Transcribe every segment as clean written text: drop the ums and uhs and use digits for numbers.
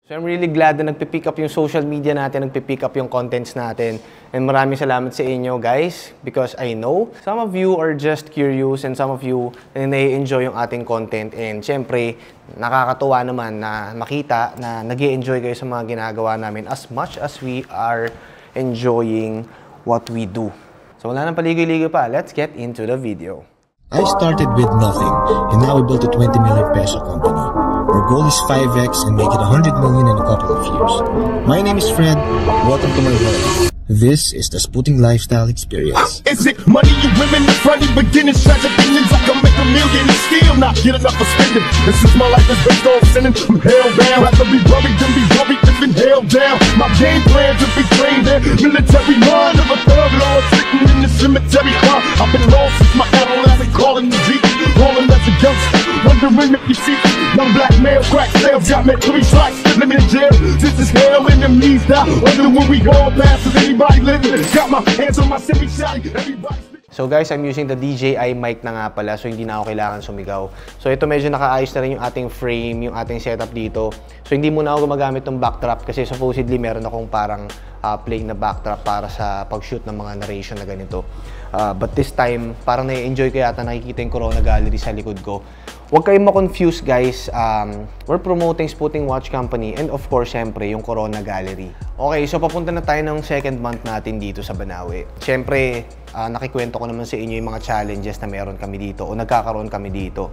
So I'm really glad na nagpipick up yung social media natin, nagpipick up yung contents natin. And maraming salamat sa inyo guys because I know some of you are just curious and some of you nai-enjoy yung ating content. And syempre, nakakatuwa naman na makita na nag-i-enjoy kayo sa mga ginagawa namin as much as we are enjoying what we do. So wala nang paligoy-ligoy pa, let's get into the video. I started with nothing, and now we built a 20 million peso company. Our goal is 5x and make it 100 million in a couple of years. My name is Fred. Welcome to my world. This is the Sputing Lifestyle Experience. Is it money, you women, it's funny, beginnings, tragic opinions? I can make a million and still not get enough for spending. This is my life is based on sinning. I'm hell bound, have to be buried, then be worried, living hell down. My game plan to be trained in military mind of a thug lord sitting in the cemetery. I've been lost since my adolescent, calling the Jeep, calling as a youngster, wondering if you see young black male crack sales got me 3 strikes, living in jail. This is hell, enemies die, wonder when we all pass with anybody living. Got my hands on my semi shot, everybody. So guys, I'm using the DJI mic na nga pala, so hindi na ako kailangan sumigaw. So ito medyo nakaayos na rin yung ating frame, yung ating setup dito. So hindi muna ako gumagamit ng backdrop kasi supposedly meron akong parang playing na backdrop para sa pag-shoot ng mga narration na ganito. But this time, parang na-enjoy ko yata nakikita yung Corona Gallery sa likod ko. Huwag kayong ma-confuse guys, we're promoting Sputing Watch Company and of course, syempre, yung Corona Gallery. Okay, so papunta na tayo ng second month natin dito sa Banawe. Syempre, nakikwento ko naman sa inyo yung mga challenges na meron kami dito o nagkakaroon kami dito.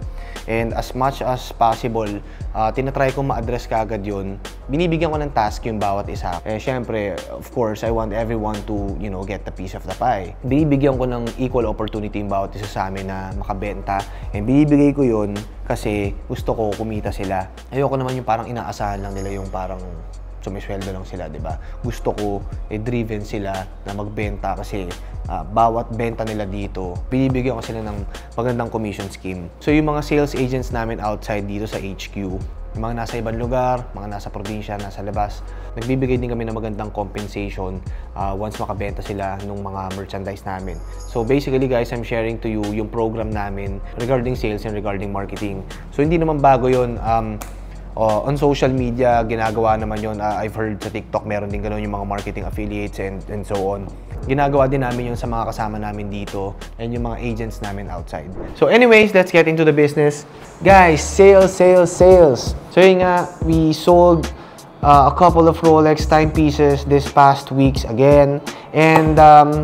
And as much as possible, tinatry kong ma-address kaagad yun. Binibigyan ko ng task yung bawat isa. Eh, syempre, of course, I want everyone to, you know, get the piece of the pie. Binibigyan ko ng equal opportunity yung bawat isa sa amin na makabenta. And binibigay ko yun kasi gusto ko kumita sila. Ayoko naman yung parang inaasahan lang nila yung parang sumisweldo lang sila, di ba? Gusto ko, driven sila na magbenta kasi bawat benta nila dito, binibigyan ko sila ng magandang commission scheme. So yung mga sales agents namin outside dito sa HQ, yung mga nasa ibang lugar, mga nasa probinsya, nasa labas, nagbibigay din kami ng magandang compensation once makabenta sila ng mga merchandise namin. So basically guys, I'm sharing to you yung program namin regarding sales and regarding marketing. So hindi naman bago yun. On social media, ginagawa naman yun. I've heard sa TikTok, meron din gano'n yung mga marketing affiliates and so on. Ginagawa din namin yun sa mga kasama namin dito and yung mga agents namin outside. So anyways, let's get into the business. Guys, sales, sales, sales. So yun nga, we sold a couple of Rolex timepieces this past weeks again. And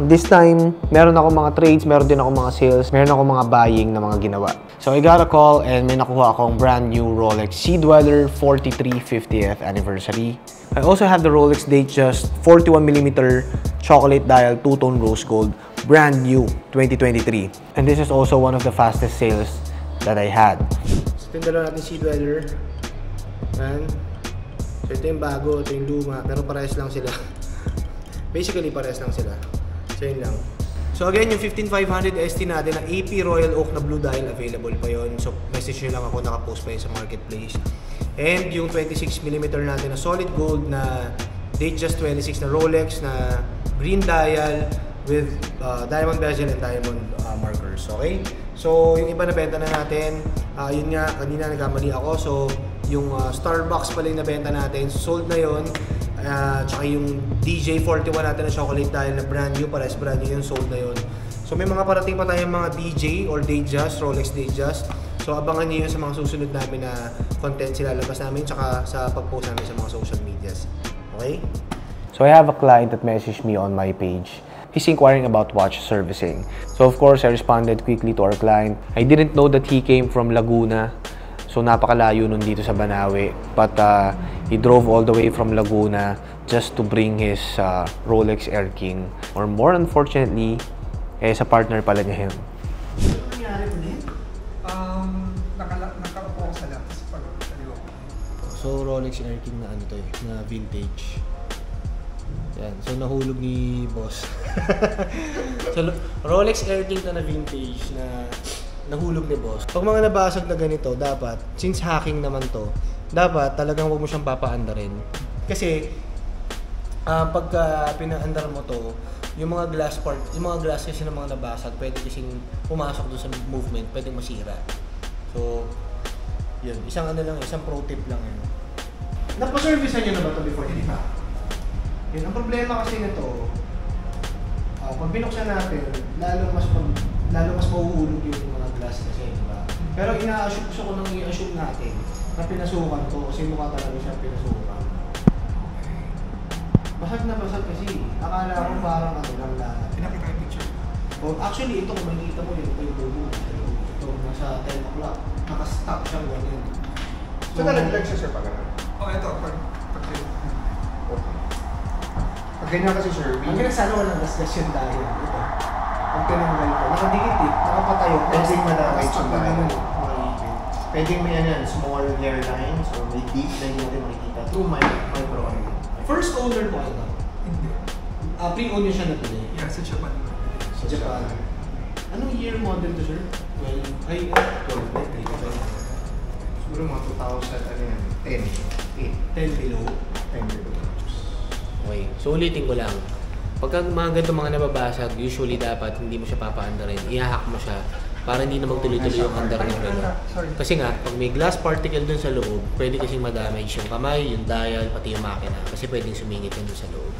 this time, meron ako mga trades, meron din ako mga sales, meron ako mga buying na mga ginawa. So I got a call and may nakuha akong brand new Rolex Sea Dweller 43 50th anniversary. I also have the Rolex Datejust 41mm chocolate dial two-tone rose gold, brand new 2023. And this is also one of the fastest sales that I had. So ito yung dalawa natin Sea Dweller. And so ito yung bago, ito yung luma, pero parehas lang sila. Basically parehas lang sila. So yun lang. So again, yung 15500 ST natin na AP Royal Oak na blue dial, available pa yon. So message nyo lang ako, nakapost pa yun sa marketplace. And yung 26mm natin na solid gold na Datejust 26 na Rolex na green dial with diamond bezel and diamond markers. Okay? So yung iba na benta na natin, yun nga, kanina nagkamali ako. So yung Starbucks pala yung nabenta natin, sold na yon. Tsaka yung DJ41 natin na chocolate dial na brand new, parehas brand new yun, sold na yun. So may mga parating pa tayong mga DJ or Datejust, Rolex Datejust. So abangan niyo yun sa mga susunod namin na content silalabas namin tsaka sa pag-post namin sa mga social medias. Okay? So I have a client that messaged me on my page. He's inquiring about watch servicing. So of course, I responded quickly to our client. I didn't know that he came from Laguna. So napakalayo nun dito sa Banawe. But he drove all the way from Laguna just to bring his Rolex Air King. Or more unfortunately, sa partner pala niya yun. Ano nangyari ulit? Nakaupo ko sa lapis pag taliwa ko. So Rolex Air King na ano to eh, na vintage. Yan. So nahulog ni boss. So Rolex Air King to na vintage na nahulog ni boss. Pag mga nabasag na ganito, dapat, since hacking naman to, dapat talagang huwag mo siyang papaandarin. Kasi, pagka pinaandar mo to, yung mga glass part, yung mga glass kasi ng mga nabasag, pwede kasing pumasok doon sa movement, pwedeng masira. So, yun. Isang ano lang, isang pro tip lang yun. Napaservice nyo na ba ito before? Hindi pa. Yun, ang problema kasi nito, pag binuksan natin, lalo mas mauulog yung mga glass kasi, diba? Pero gusto ko nang i-assume natin na pinasukan to kasi mukha talaga siya pinasukan. Basag na basag kasi. Akala ko parang ano lang lahat. Pinakita yung picture. Oh, actually, ito kung makikita mo yun, ito yung logo. Ito, nasa 10 o'clock. Naka-stop siyang ganyan. So, nalaglag siya, sir, pag ano? Ito, pag Pag ganyan kasi, sir, Ang kinasano walang gasgas yung dahil. Ito. Pag tinanggal ko, nakadikit eh, nakapatayo. Pwedeng madamay Stop yung na dahil. ganun eh, mga ipin. pwedeng may ano yan, small hairlines or may deep na hindi natin makikita through micro ano. First owner po ito. hindi. Pre-own niyo siya na today. Yeah, sa Japan. Sa Japan. Anong year model to, sir? 12. Ay, 12. Siguro mga 2000, ano yan, 10, 10 below. 10 below. Okay, so ulitin ko lang. Pagka mga ganito mga nababasag, usually dapat hindi mo siya papaandarin. I-hack mo siya para hindi na magtuloy-tuloy yung andar ng relo. Kasi nga, pag may glass particle dun sa loob, pwede kasing ma-damage yung kamay, yung dial, pati yung makina. Kasi pwedeng sumingit yun dun sa loob.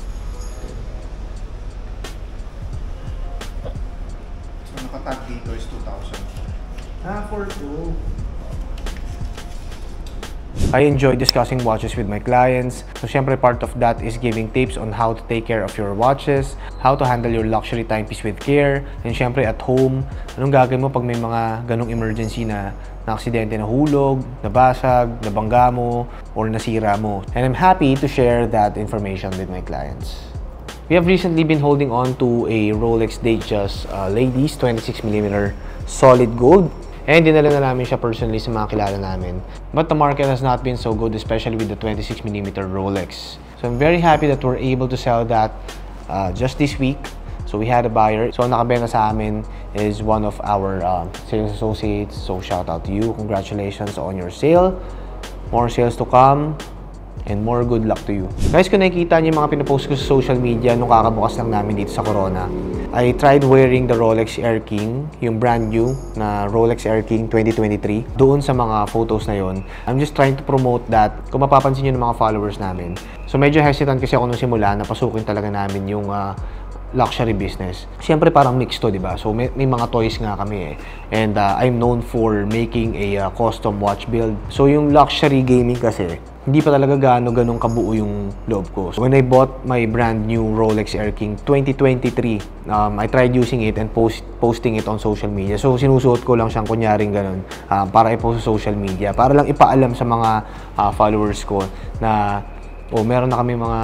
So, nakatag dito is 2,000. For 2. I enjoy discussing watches with my clients. So, syempre, part of that is giving tips on how to take care of your watches, how to handle your luxury timepiece with care, and syempre, at home, anong gagawin mo pag may mga ganong emergency na aksidente na hulog, nabasag, nabangga mo, or nasira mo. And I'm happy to share that information with my clients. We have recently been holding on to a Rolex Datejust Ladies 26mm solid gold. And dinala na namin siya personally sa mga kilala namin. But the market has not been so good, especially with the 26mm Rolex. So I'm very happy that we're able to sell that just this week. So we had a buyer. So ang nakabenta sa amin is one of our sales associates. So shout out to you. Congratulations on your sale. More sales to come. And more good luck to you. Guys, kung nakikita niyo yung mga pinapost ko sa social media nung kakabukas lang namin dito sa Corona, I tried wearing the Rolex Air King, yung brand new na Rolex Air King 2023. Doon sa mga photos na yon, I'm just trying to promote that. Kung mapapansin niyo ng mga followers namin. So medyo hesitant kasi ako nung simula na pasukin talaga namin yung luxury business. Siyempre parang mixed to, di ba? So may mga toys nga kami eh. And I'm known for making a custom watch build. So yung luxury gaming kasi, hindi pa talaga ganong kabuo yung loob ko. So when I bought my brand new Rolex Air King 2023, I tried using it and posting it on social media. So sinusuot ko lang siyang kunyaring ganon para i-post sa social media. Para lang ipaalam sa mga followers ko na meron na kami mga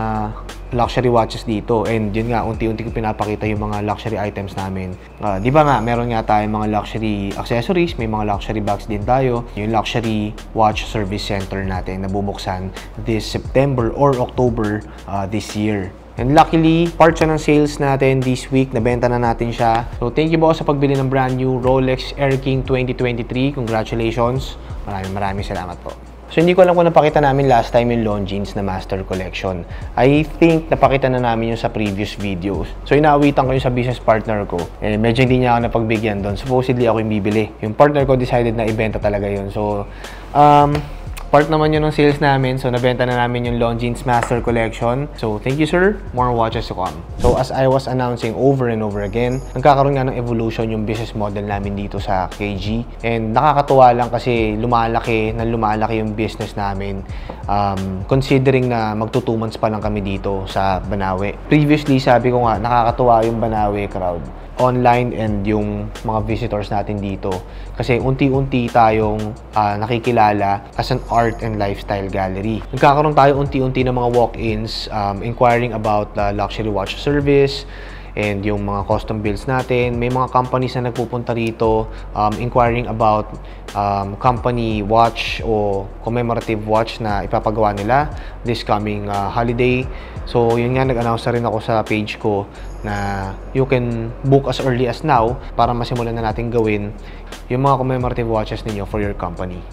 luxury watches dito, and yun nga, unti-unti ko pinapakita yung mga luxury items namin. Di ba nga, meron nga tayong mga luxury accessories, may mga luxury bags din tayo. Yung luxury watch service center natin na bubuksan this September or October this year. And luckily, part siya ng sales natin this week. Nabenta na natin siya. So, thank you po sa pagbili ng brand new Rolex Air King 2023. Congratulations. Maraming salamat po. So, hindi ko alam kung napakita namin last time yung Longines na Master Collection. I think napakita na namin yung sa previous videos. So, inaawitan ko yung sa business partner ko. Medyo hindi niya ako napagbigyan doon. Supposedly ako yung bibili. Yung partner ko decided na ibenta talaga yun. So, part naman yun ng sales namin. So, nabenta na namin yung Longines Master Collection. So, thank you, sir. More watches to come. So, as I was announcing over and over again, nagkakaroon nga ng evolution yung business model namin dito sa KG. And nakakatuwa lang kasi lumalaki yung business namin. Considering na magto 2 months pa lang kami dito sa Banawe. Previously, sabi ko nga, nakakatuwa yung Banawe crowd online and yung mga visitors natin dito. Kasi unti-unti tayong nakikilala as an art and lifestyle gallery. Nagkakaroon tayo unti-unti ng mga walk-ins, inquiring about luxury watch service, and yung mga custom builds natin. May mga companies na nagpupunta rito, inquiring about company watch o commemorative watch na ipapagawa nila this coming holiday. So, yun nga, nag-announce na rin ako sa page ko na you can book as early as now para masimulan na natin gawin yung mga commemorative watches ninyo for your company.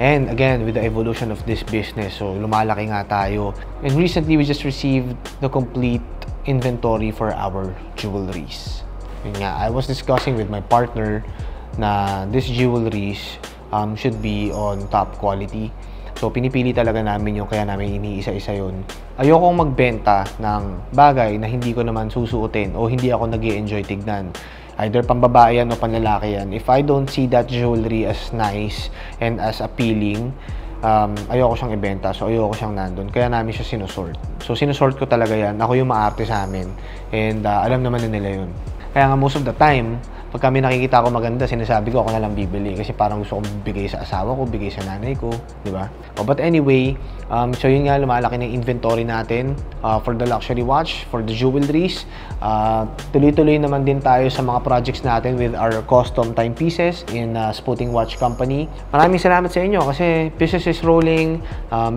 And again, with the evolution of this business, so lumalaki nga tayo. And recently, we just received the complete inventory for our jewelries. Yun nga, I was discussing with my partner na this jewelries should be on top quality. So, pinipili talaga namin yung kaya namin iniisa-isa yun. Ayokong magbenta ng bagay na hindi ko naman susuotin o hindi ako nag-i-enjoy tignan. Either pambabae yan o panlalaki yan. If I don't see that jewelry as nice and as appealing, ayoko siyang ibenta. So, ayoko siyang nandun. Kaya namin siya sinusort. So, sinusort ko talaga yan. Ako yung maarte sa amin. And alam naman na nila yun. Kaya nga most of the time, pag kami nakikita ko maganda, sinasabi ko ako na lang bibili kasi parang gusto kong bigay sa asawa ko, bigay sa nanay ko, di ba? But anyway, so yun nga, lumalaki ng inventory natin for the luxury watch, for the jewelries. Tuloy-tuloy naman din tayo sa mga projects natin with our custom timepieces in Spooting Watch Company. Maraming salamat sa inyo kasi business is rolling,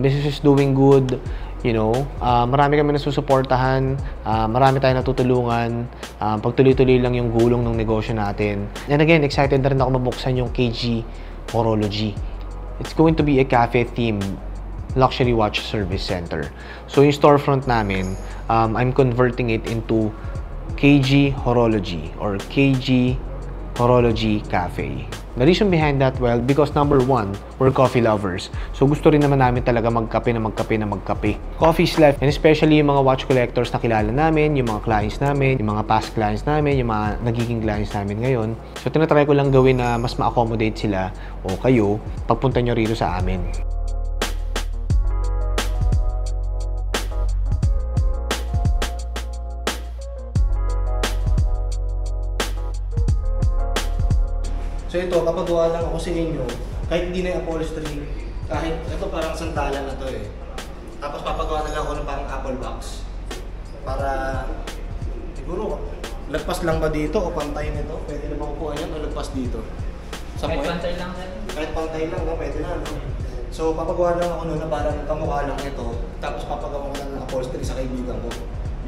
business is doing good. You know, marami kami nasusuportahan, marami tayong natutulungan, pagtuloy-tuloy lang yung gulong ng negosyo natin. And again, excited na rin ako mabuksan yung KG Horology. It's going to be a cafe-themed luxury watch service center. So yung storefront namin, I'm converting it into KG Horology or KG Horology Cafe. The reason behind that, well, because number one, we're coffee lovers. So gusto rin naman namin talaga magkape. Coffee is life, and especially yung mga watch collectors na kilala namin, yung mga clients namin, yung mga past clients namin, yung mga nagiging clients namin ngayon. So tinatry ko lang gawin na mas ma-accommodate sila o kayo pagpunta nyo rito sa amin. So ito, papagawa lang ako sa inyo, kahit hindi na yung upholstery, kahit ito parang sandalan na to eh. Tapos papagawa na lang ako ng parang apple box. Para, siguro, lagpas lang ba dito o pantay nito? Pwede na ba kukuha yan o lagpas dito? Sa Kahit point? pantay lang sir. Kahit pantay lang, no? Pwede na, no? So papagawa lang ako nun na parang kamukha lang ito, tapos papagawa ko lang ng upholstery sa kaibigan ko.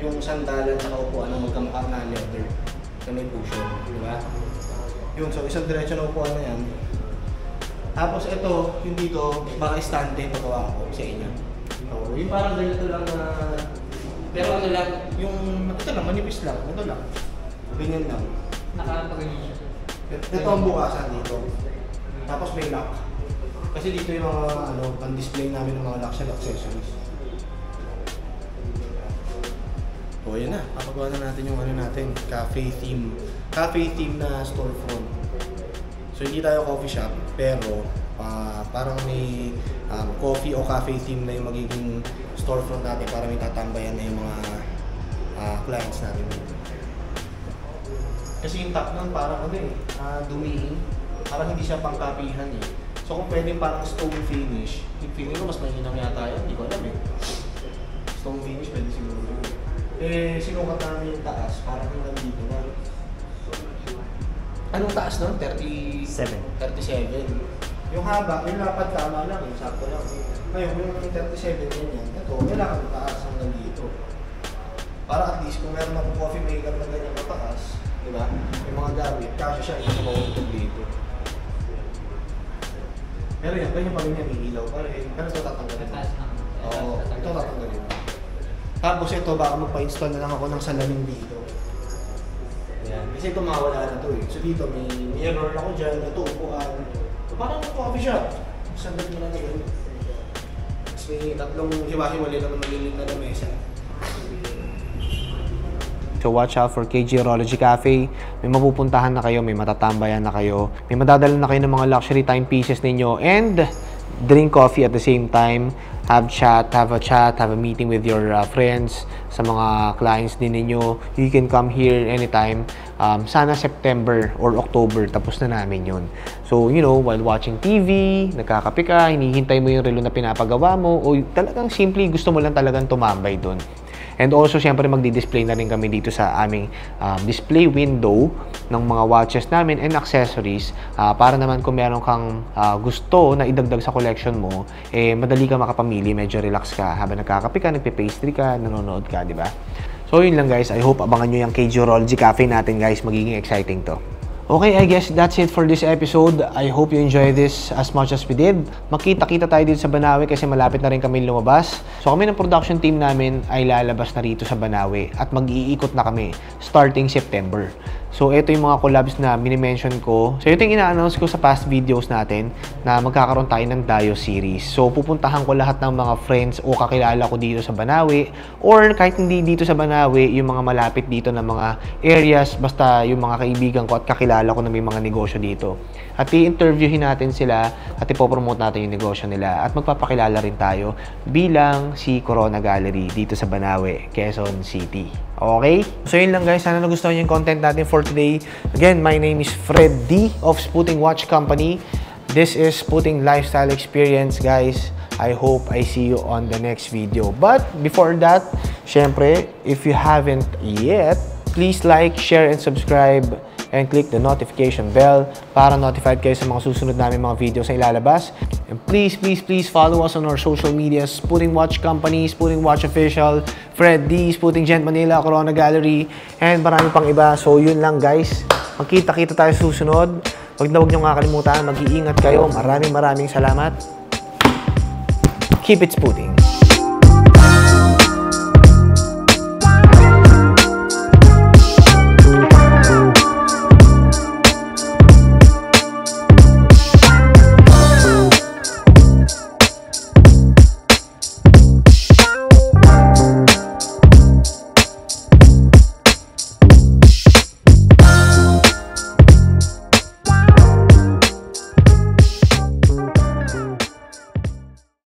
Yung sandalan at upuan na magkamukha na leather na may cushion, di ba? Yun, so isang diretso na upuan na yan. Tapos ito, yung dito, baka istante pagawa ko sa inyo. So, yung parang ganito lang na... Pero ano lang, yung... Ito lang, manipis lang. Ito lang. Ganyan lang. Nakapagay siya. Ito ang bukasan dito. Tapos may lock. Kasi dito yung mga pan-display namin ng mga luxury accessories. So, ayan na. Papagawa na natin yung natin, cafe theme. Cafe theme na storefront. So, hindi tayo coffee shop, pero parang may coffee o cafe theme na yung magiging storefront natin para may tatambayan na yung mga clients natin dito. Kasi yung top nun parang dumihin. Parang hindi siya pang-kapihan eh. So, kung pwede parang stone finish, yung feeling ko mas mahinang yata yun. Hindi ko alam eh. Stone finish, pwede siguro yun. Sinukat namin yung taas, parang hanggang dito na. Anong taas nun? 37. Yung haba, yung lapad tama lang, yung sakto lang. Ngayon, yung 37 yan, ito, kailangan yung taas hanggang dito. Para at least kung meron akong coffee maker na ganyan mataas, di ba? Yung mga gamit, kasya siya, ito mawagtog dito. Pero yan, ganyan pa rin yan, ilaw pa rin. Pero ito tatanggalin. Oo, ito tatanggalin. Tapos ito, baka magpa-install na lang ako ng salamin dito. Ayan. Kasi ito mawala na ito eh. So dito, may mirror ako dyan, ito upuan. So parang coffee shop. Sandal mo na na yun. Tapos may tatlong hiwa-hiwalay naman maliliit na lamesa. So watch out for KG Horology Cafe. May mapupuntahan na kayo, may matatambayan na kayo, may madadala na kayo ng mga luxury timepieces ninyo, and drink coffee at the same time. Have a meeting with your friends, sa mga clients din ninyo. You can come here anytime. Sana September or October, tapos na namin yun. So, you know, while watching TV, nagkakape ka, hinihintay mo yung relo na pinapagawa mo, o talagang simply gusto mo lang talagang tumambay dun. And also, syempre, magdi-display na rin kami dito sa aming display window ng mga watches namin and accessories para naman kung meron kang gusto na idagdag sa collection mo, madali ka makapamili, medyo relax ka habang nagkakape ka, nagpe-pastry ka, nanonood ka, di ba? So, yun lang guys. I hope abangan nyo yung KG Horology Cafe natin guys. Magiging exciting to. Okay, I guess that's it for this episode. I hope you enjoy this as much as we did. Makita-kita tayo dito sa Banawe kasi malapit na rin kami lumabas. So kami ng production team namin ay lalabas na rito sa Banawe at mag-iikot na kami starting September. So, ito yung mga collabs na minimension ko. So, ito yung ina-announce ko sa past videos natin na magkakaroon tayo ng Dayo series. So, pupuntahan ko lahat ng mga friends o kakilala ko dito sa Banawe or kahit hindi dito sa Banawe, yung mga malapit dito na mga areas, basta yung mga kaibigan ko at kakilala ko na may mga negosyo dito. At i-interviewin natin sila at ipopromote natin yung negosyo nila at magpapakilala rin tayo bilang si Corona Gallery dito sa Banawe, Quezon City. Okay? So yun lang guys, sana nagustuhan yung content natin for today. Again, my name is Fred D of Sputing Watch Company. This is Sputing Lifestyle Experience, guys. I hope I see you on the next video. But before that, syempre, if you haven't yet, please like, share, and subscribe and click the notification bell para notified kayo sa mga susunod namin mga videos na ilalabas. And please follow us on our social media, Sputing Watch Company, Sputing Watch Official, Fred D, Sputing Gent Manila, Corona Gallery, and marami pang iba. So yun lang guys, magkita-kita tayo susunod. Huwag nyo kakalimutan, mag-iingat kayo. Maraming salamat. Keep it Sputing.